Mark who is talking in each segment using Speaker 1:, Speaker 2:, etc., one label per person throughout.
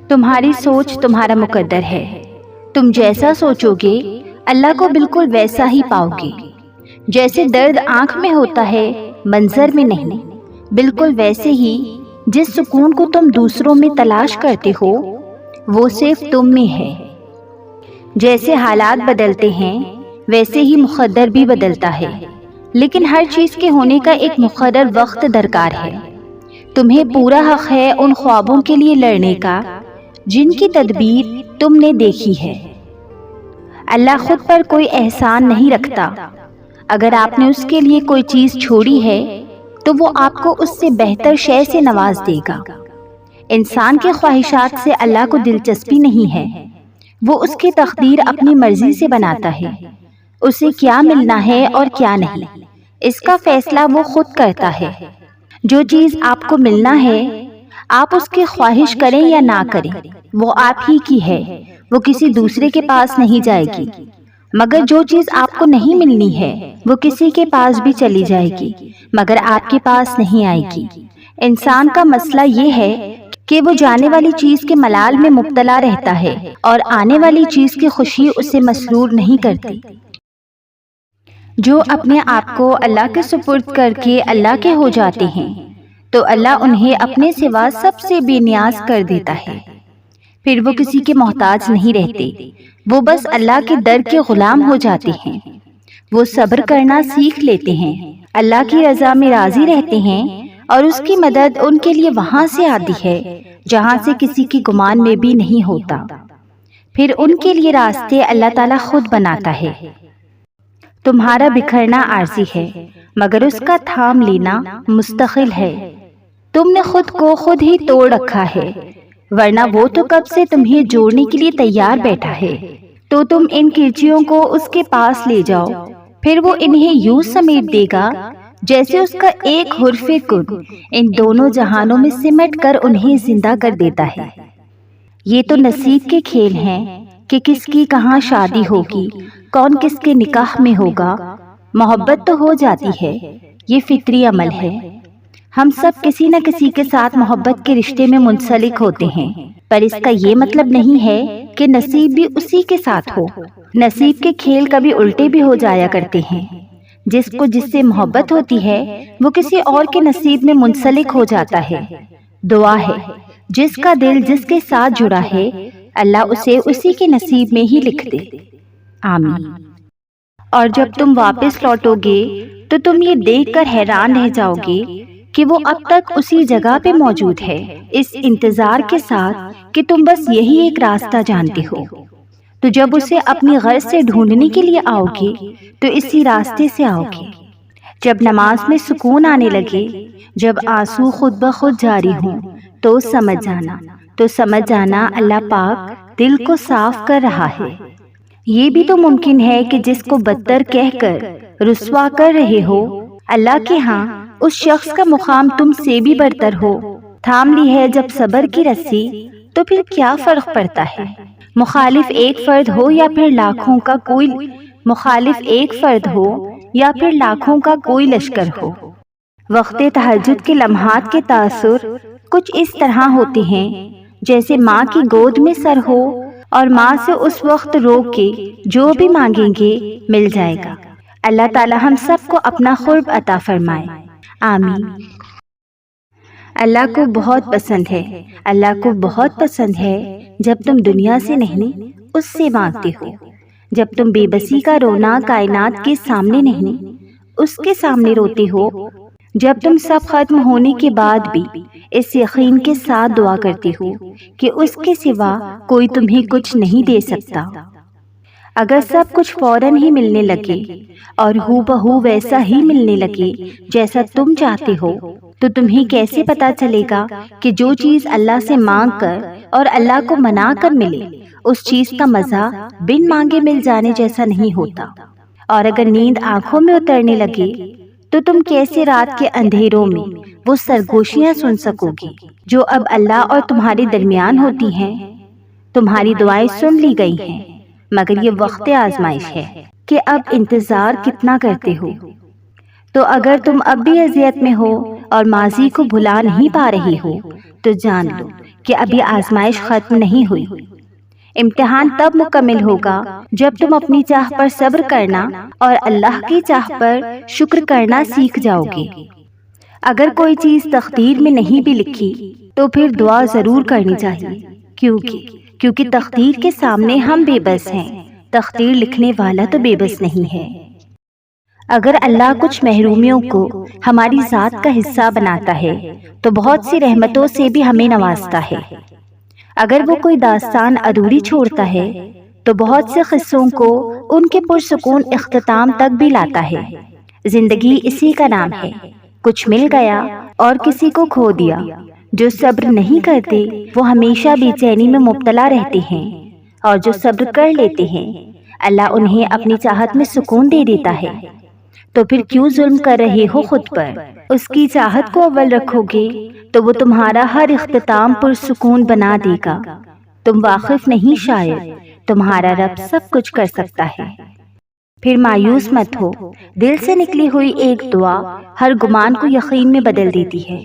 Speaker 1: تمہاری سوچ تمہارا مقدر ہے، تم جیسا سوچو گے اللہ کو بالکل ویسا ہی پاؤ گے۔ جیسے درد آنکھ میں ہوتا ہے منظر میں نہیں، بالکل ویسے ہی جس سکون کو تم دوسروں میں تلاش کرتے ہو وہ صرف تم میں ہے۔ جیسے حالات بدلتے ہیں ویسے ہی مقدر بھی بدلتا ہے، لیکن ہر چیز کے ہونے کا ایک مقرر وقت درکار ہے۔ تمہیں پورا حق ہے ان خوابوں کے لیے لڑنے کا جن کی تدبیر تم نے دیکھی ہے۔ اللہ خود پر کوئی احسان نہیں رکھتا، اگر آپ نے اس کے لیے کوئی چیز چھوڑی ہے تو وہ آپ کو اس سے بہتر شے سے نواز دے گا۔ انسان کے خواہشات سے اللہ کو دلچسپی نہیں ہے، وہ اس کی تقدیر اپنی مرضی سے بناتا ہے، اسے کیا ملنا ہے اور کیا نہیں اس کا فیصلہ وہ خود کرتا ہے۔ جو چیز آپ کو ملنا ہے آپ اس کی خواہش کریں یا نہ کریں وہ آپ ہی کی ہے، وہ کسی دوسرے کے پاس نہیں جائے گی، مگر جو چیز آپ کو نہیں ملنی ہے وہ کسی کے پاس بھی چلی جائے گی مگر آپ کے پاس نہیں آئے گی۔ انسان کا مسئلہ یہ ہے کہ وہ جانے والی چیز کے ملال میں مبتلا رہتا ہے اور آنے والی چیز کی خوشی اسے مسرور نہیں کرتی۔ جو اپنے آپ کو اللہ کے سپرد کر کے اللہ کے ہو جاتے ہیں تو اللہ انہیں اپنے سوا سب سے بے نیاز کر دیتا ہے، پھر وہ کسی کے محتاج نہیں رہتے، وہ بس اللہ کے در کے غلام ہو جاتے ہیں۔ وہ صبر کرنا سیکھ لیتے ہیں، اللہ کی رضا میں راضی رہتے ہیں اور اس کی مدد ان کے لیے وہاں سے آتی ہے جہاں سے کسی کی گمان میں بھی نہیں ہوتا، پھر ان کے لیے راستے اللہ تعالیٰ خود بناتا ہے۔ تمہارا بکھرنا عارضی ہے مگر اس کا تھام لینا مستقل ہے۔ تم نے خود کو خود ہی توڑ رکھا ہے، ورنہ وہ تو کب سے تمہیں جوڑنے کے لیے تیار بیٹھا ہے۔ تو تم ان کرچیوں کو اس کے پاس لے جاؤ، پھر وہ انہیں یوں سمیٹ دے گا جیسے اس کا ایک حرف کن ان دونوں جہانوں میں سمٹ کر انہیں زندہ کر دیتا ہے۔ یہ تو نصیب کے کھیل ہیں کہ کس کی کہاں شادی ہوگی، کون کس کے نکاح میں ہوگا۔ محبت تو ہو جاتی ہے، یہ فطری عمل ہے، ہم سب کسی نہ کسی کے ساتھ محبت کے رشتے میں منسلک ہوتے ہیں، پر اس کا یہ مطلب نہیں ہے کہ نصیب بھی اسی کے ساتھ ہو۔ نصیب کے کھیل کبھی الٹے بھی ہو جایا کرتے ہیں، جس کو جس سے محبت ہوتی ہے وہ کسی اور کے نصیب میں منسلک ہو جاتا ہے۔ دعا ہے جس کا دل جس کے ساتھ جڑا ہے اللہ اسے اسی کے نصیب میں ہی لکھ دے، آمین۔ اور جب تم واپس لوٹو گے تو تم یہ دیکھ کر حیران رہ جاؤ گے کہ وہ اب تک اسی جگہ پہ موجود ہے، اس انتظار کے ساتھ کہ تم بس یہی ایک راستہ جانتے ہو۔ تو جب اسے اپنی غرض سے ڈھونڈنے کے لیے آؤ گے تو اسی راستے سے آؤ گے۔ جب نماز میں سکون آنے لگے، جب آنسو خود بخود جاری ہوں تو سمجھ جانا اللہ پاک دل کو صاف کر رہا ہے۔ یہ بھی تو ممکن ہے کہ جس کو بدتر کہہ کر رسوا کر رہے ہو اللہ کے ہاں اس شخص کا مقام تم سے بھی برتر ہو۔ تھام لی ہے جب صبر کی رسی تو پھر کیا فرق پڑتا ہے، مخالف ایک فرد ہو یا پھر لاکھوں کا کوئی لشکر ہو۔ وقت تہجد کے لمحات کے تاثر کچھ اس طرح ہوتے ہیں جیسے ماں کی گود میں سر ہو اور ماں سے اس وقت رو کے جو بھی مانگیں گے مل جائے گا۔ اللہ تعالی ہم سب کو اپنا قرب عطا فرمائے، آمین۔ اللہ کو بہت پسند ہے جب تم دنیا سے نہیں اس سے مانگتے ہو، جب تم بے بسی کا رونا کائنات کے سامنے نہیں اس کے سامنے روتے ہو، جب تم سب ختم ہونے کے بعد بھی اس یقین کے ساتھ دعا کرتے ہو کہ اس کے سوا کوئی تمہیں کچھ نہیں دے سکتا۔ اگر سب کچھ فوراً ہی ملنے لگے اور ہو بہو ویسا ہی ملنے لگے جیسا تم چاہتے ہو تو تمہیں کیسے پتا چلے گا کہ جو چیز اللہ سے مانگ کر اور اللہ کو منا کر ملے اس چیز کا مزہ بن مانگے مل جانے جیسا نہیں ہوتا۔ اور اگر نیند آنکھوں میں اترنے لگے تو تم کیسے رات کے اندھیروں میں وہ سرگوشیاں سن سکو گی جو اب اللہ اور تمہارے درمیان ہوتی ہیں۔ تمہاری دعائیں سن لی گئی ہیں مگر یہ وقت آزمائش ہے کہ اب انتظار کتنا کرتے ہو۔ تو اگر تم اب بھی اذیت میں ہو اور ماضی کو بھلا نہیں پا رہی ہو تو جان لو کہ ابھی آزمائش ختم نہیں ہوئی۔ امتحان تب مکمل ہوگا جب تم اپنی چاہ پر صبر کرنا اور اللہ کی چاہ پر شکر کرنا سیکھ جاؤ گے۔ اگر کوئی چیز تقدیر میں نہیں بھی لکھی تو پھر دعا ضرور کرنی چاہیے، کیونکہ تقدیر کے سامنے ہم بے بس ہیں، تقدیر لکھنے والا تو بے بس نہیں ہے۔ اگر اللہ کچھ محرومیوں کو ہماری ذات کا حصہ بناتا ہے تو بہت سی رحمتوں سے بھی ہمیں نوازتا ہے۔ اگر وہ کوئی داستان ادھوری چھوڑتا ہے تو بہت سے قصوں کو ان کے پرسکون اختتام تک بھی لاتا ہے۔ زندگی اسی کا نام ہے، کچھ مل گیا اور کسی کو کھو دیا۔ جو صبر نہیں کرتے وہ ہمیشہ بے چینی میں مبتلا رہتے ہیں، اور جو صبر کر لیتے ہیں اللہ انہیں اپنی چاہت میں سکون دے دیتا ہے۔ تو پھر کیوں ظلم کر رہے ہو خود پر؟ اس کی چاہت کو اول رکھو گے تو وہ تمہارا ہر اختتام پرسکون بنا دے گا۔ تم واقف نہیں شاید تمہارا رب سب کچھ کر سکتا ہے۔ پھر مایوس مت ہو، دل سے نکلی ہوئی ایک دعا ہر گمان کو یقین میں بدل دیتی ہے،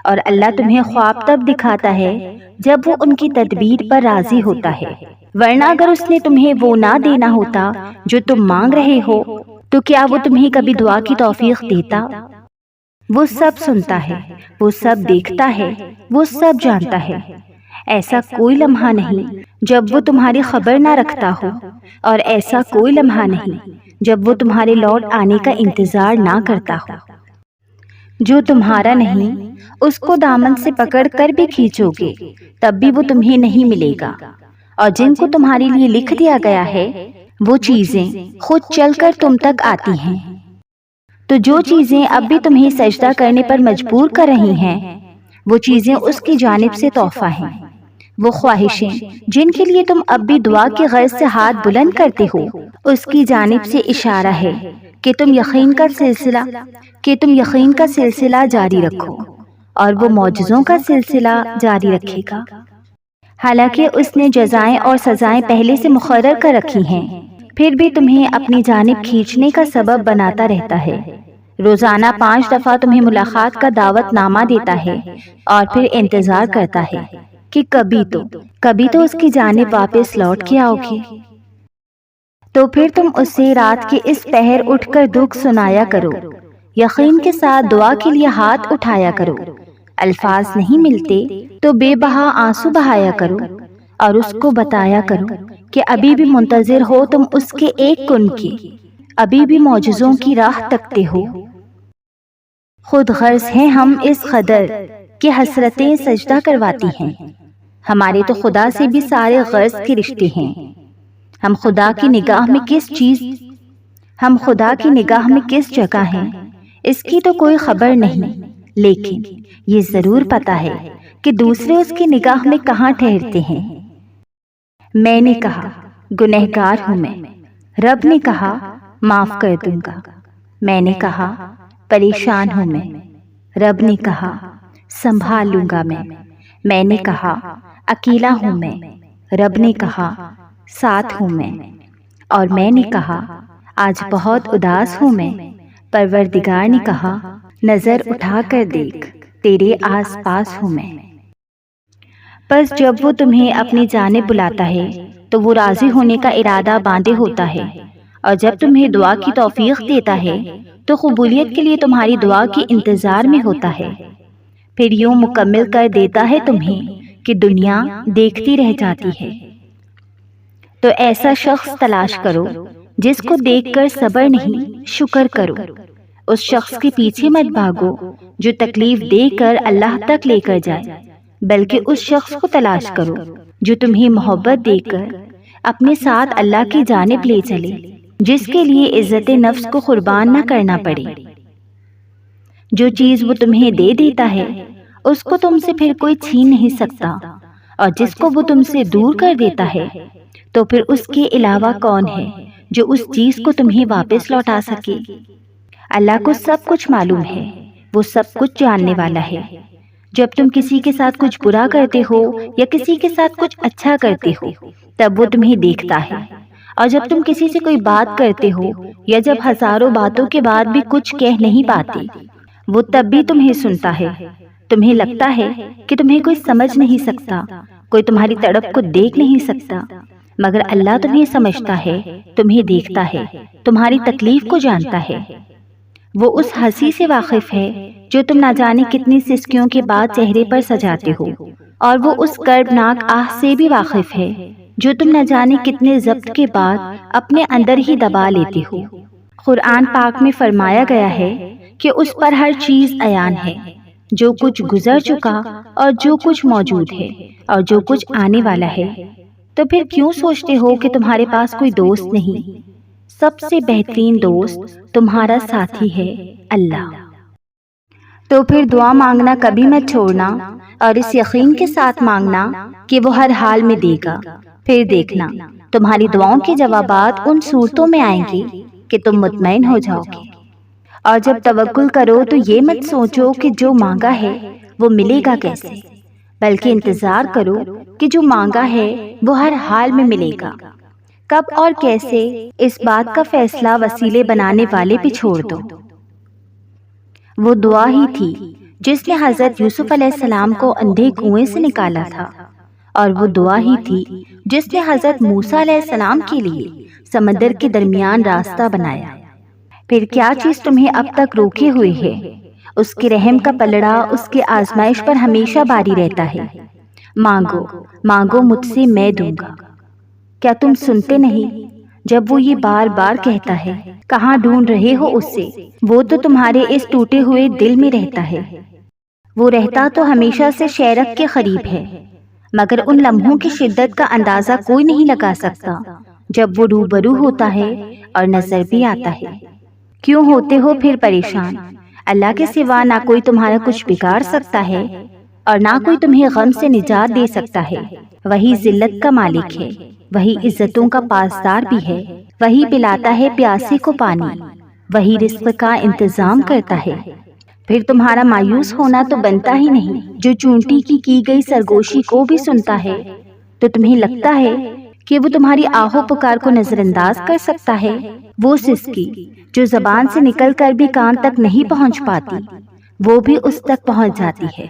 Speaker 1: اور اللہ تمہیں خواب تب دکھاتا ہے جب وہ ان کی تدبیر پر راضی ہوتا ہے، ورنہ اگر اس نے تمہیں وہ نہ دینا ہوتا جو تم مانگ رہے ہو تو کیا وہ تمہیں کبھی دعا کی توفیق دیتا؟ وہ سب سنتا ہے، وہ سب دیکھتا ہے، وہ سب جانتا ہے۔ ایسا کوئی لمحہ نہیں جب وہ تمہاری خبر نہ رکھتا ہو، اور ایسا کوئی لمحہ نہیں جب وہ تمہارے لوٹ آنے کا انتظار نہ کرتا ہو۔ جو تمہارا نہیں اس کو دامن سے پکڑ کر بھی کھینچو گے تب بھی وہ تمہیں نہیں ملے گا، اور جن کو تمہارے لیے لکھ دیا گیا ہے وہ چیزیں خود چل کر تم تک آتی ہیں۔ تو جو چیزیں اب بھی تمہیں سجدہ کرنے پر مجبور کر رہی ہیں وہ چیزیں اس کی جانب سے تحفہ ہیں۔ وہ خواہشیں جن کے لیے تم اب بھی دعا کی غرض سے ہاتھ بلند کرتے ہو اس کی جانب سے اشارہ ہے کہ تم یقین کا سلسلہ جاری رکھو، اور وہ معجزوں کا سلسلہ جاری رکھے گا۔ حالانکہ اس نے جزائیں اور سزائیں پہلے سے مقرر کر رکھی ہیں، پھر بھی تمہیں اپنی جانب کھینچنے کا سبب بناتا رہتا ہے۔ روزانہ 5 دفعہ تمہیں ملاقات کا دعوت نامہ دیتا ہے اور پھر انتظار کرتا ہے کہ کبھی تو اس کی جانب واپس لوٹ کے آؤ گے۔ تو پھر تم اس سے رات کے اس پہر اٹھ کر دکھ سنایا کرو، یقین کے ساتھ دعا کے لیے ہاتھ اٹھایا کرو۔ الفاظ نہیں ملتے تو بے بہا آنسو بہایا کرو، اور اس کو بتایا کرو کہ ابھی بھی منتظر ہو تم اس کے ایک کن کی، ابھی بھی معجزوں کی راہ تکتے ہو۔ خود غرض ہیں ہم اس قدر کہ حسرتیں سجدہ کرواتی ہیں، ہمارے تو خدا سے بھی سارے غرض کے رشتے ہیں۔ ہم خدا کی نگاہ میں کس جگہ ہیں اس کی تو کوئی خبر نہیں، لیکن یہ ضرور پتا ہے کہ دوسرے اس کی نگاہ میں کہاں ٹھہرتے ہیں۔ میں نے کہا گنہگار ہوں میں، رب نے کہا معاف کر دوں گا۔ میں نے کہا پریشان ہوں میں، رب نے کہا سنبھال لوں گا میں نے کہا اکیلا ہوں میں، رب نے کہا ساتھ ہوں میں، اور میں نے کہا آج بہت اداس ہوں میں، پروردگار نے کہا نظر اٹھا کر دیکھ تیرے آس پاس ہوں میں۔ پس جب وہ تمہیں اپنی جانب بلاتا ہے تو وہ راضی ہونے کا ارادہ باندھے ہوتا ہے، اور جب تمہیں دعا کی توفیق دیتا ہے تو قبولیت کے لیے تمہاری دعا کے انتظار میں ہوتا ہے۔ پھر یوں مکمل کر دیتا ہے تمہیں کہ دنیا دیکھتی رہ جاتی ہے۔ تو ایسا شخص تلاش کرو جس کو دیکھ کر صبر نہیں شکر کرو۔ اس شخص کے پیچھے مت بھاگو جو تکلیف دے کر اللہ تک لے کر جائے، بلکہ اس شخص کو تلاش کرو جو تمہیں محبت دے کر اپنے ساتھ اللہ کی جانب لے چلے، جس کے لیے عزت نفس کو قربان نہ کرنا پڑے۔ جو چیز وہ تمہیں دے دیتا ہے اس کو تم سے پھر کوئی چھین نہیں سکتا، اور جس کو وہ تم سے دور کر دیتا ہے تو پھر اس کے علاوہ کون ہے جو اس چیز کو تمہیں واپس لوٹا سکے۔ اللہ کو سب کچھ معلوم ہے، وہ سب کچھ جاننے والا ہے۔ جب تم کسی کے ساتھ کچھ برا کرتے ہو یا کسی کے ساتھ کچھ اچھا کرتے ہو تب وہ تمہیں دیکھتا ہے، اور جب تم کسی سے کوئی بات کرتے ہو یا جب ہزاروں باتوں کے بعد بھی کچھ کہہ نہیں پاتے وہ تب بھی تمہیں سنتا ہے۔ تمہیں لگتا ہے کہ تمہیں کوئی سمجھ نہیں سکتا، کوئی تمہاری تڑپ کو دیکھ نہیں سکتا، مگر اللہ تمہیں سمجھتا ہے، تمہیں دیکھتا ہے، تمہاری تکلیف کو جانتا ہے۔ وہ اس ہنسی سے واقف ہے جو تم نہ جانے کتنی سسکیوں کے بعد چہرے پر سجاتے ہو، اور وہ اس کربناک آہ سے بھی واقف ہے جو تم نہ جانے کتنے ضبط کے بعد اپنے اندر ہی دبا لیتے ہو۔ قرآن پاک میں فرمایا گیا ہے کہ اس پر ہر چیز عیان ہے، جو کچھ گزر چکا اور جو کچھ موجود ہے اور جو کچھ آنے والا ہے۔ تو پھر کیوں سوچتے ہو کہ تمہارے پاس کوئی دوست نہیں؟ سب سے بہترین دوست تمہارا ساتھی ہے اللہ۔ تو پھر دعا مانگنا کبھی مت چھوڑنا، اور اس یقین کے ساتھ مانگنا کہ وہ ہر حال میں دے گا۔ پھر دیکھنا تمہاری دعاؤں کے جوابات ان صورتوں میں آئیں گے کہ تم مطمئن ہو جاؤ گے۔ اور جب توکل کرو تو یہ مت سوچو کہ جو مانگا ہے وہ ملے گا کیسے، بلکہ انتظار کرو کہ جو مانگا ہے وہ ہر حال میں ملے گا۔ کب اور کیسے، اس بات کا فیصلہ وسیلے بنانے والے پہ چھوڑ دو۔ وہ دعا ہی تھی جس نے حضرت یوسف علیہ السلام کو اندھے کنویں سے نکالا تھا، اور وہ دعا ہی تھی جس نے حضرت موسیٰ علیہ السلام کے لیے سمندر کے درمیان راستہ بنایا۔ پھر کیا چیز تمہیں اب تک روکے ہوئے ہے؟ اس کے رحم کا پلڑا اس کے آزمائش پر ہمیشہ باری رہتا ہے۔ مانگو مانگو مجھ سے میں دوں گا۔ کیا تم سنتے نہیں جب وہ یہ بار بار کہتا ہے؟ کہاں ڈھونڈ رہے ہو اس سے؟ وہ تو تمہارے اس ٹوٹے ہوئے دل میں رہتا ہے۔ وہ رہتا تو ہمیشہ سے شیرک کے قریب ہے، مگر ان لمحوں کی شدت کا اندازہ کوئی نہیں لگا سکتا جب وہ روبرو ہوتا ہے اور نظر بھی آتا ہے۔ کیوں ہوتے ہو پھر پریشان؟ اللہ کے سوا نہ کوئی تمہارا کچھ بگاڑ سکتا ہے اور نہ کوئی تمہیں غم سے نجات دے سکتا ہے۔ وہی ذلت کا مالک ہے، وہی عزتوں کا پاسدار بھی ہے، وہی پلاتا ہے پیاسے کو پانی، وہی رزق کا انتظام کرتا ہے۔ پھر تمہارا مایوس ہونا تو بنتا ہی نہیں۔ جو چونٹی کی گئی سرگوشی کو بھی سنتا ہے، تو تمہیں لگتا ہے کہ وہ تمہاری آہو پکار کو نظر انداز کر سکتا ہے؟ وہ سسکی جو زبان سے نکل کر بھی کان تک نہیں پہنچ پاتی، وہ بھی اس تک پہنچ جاتی ہے۔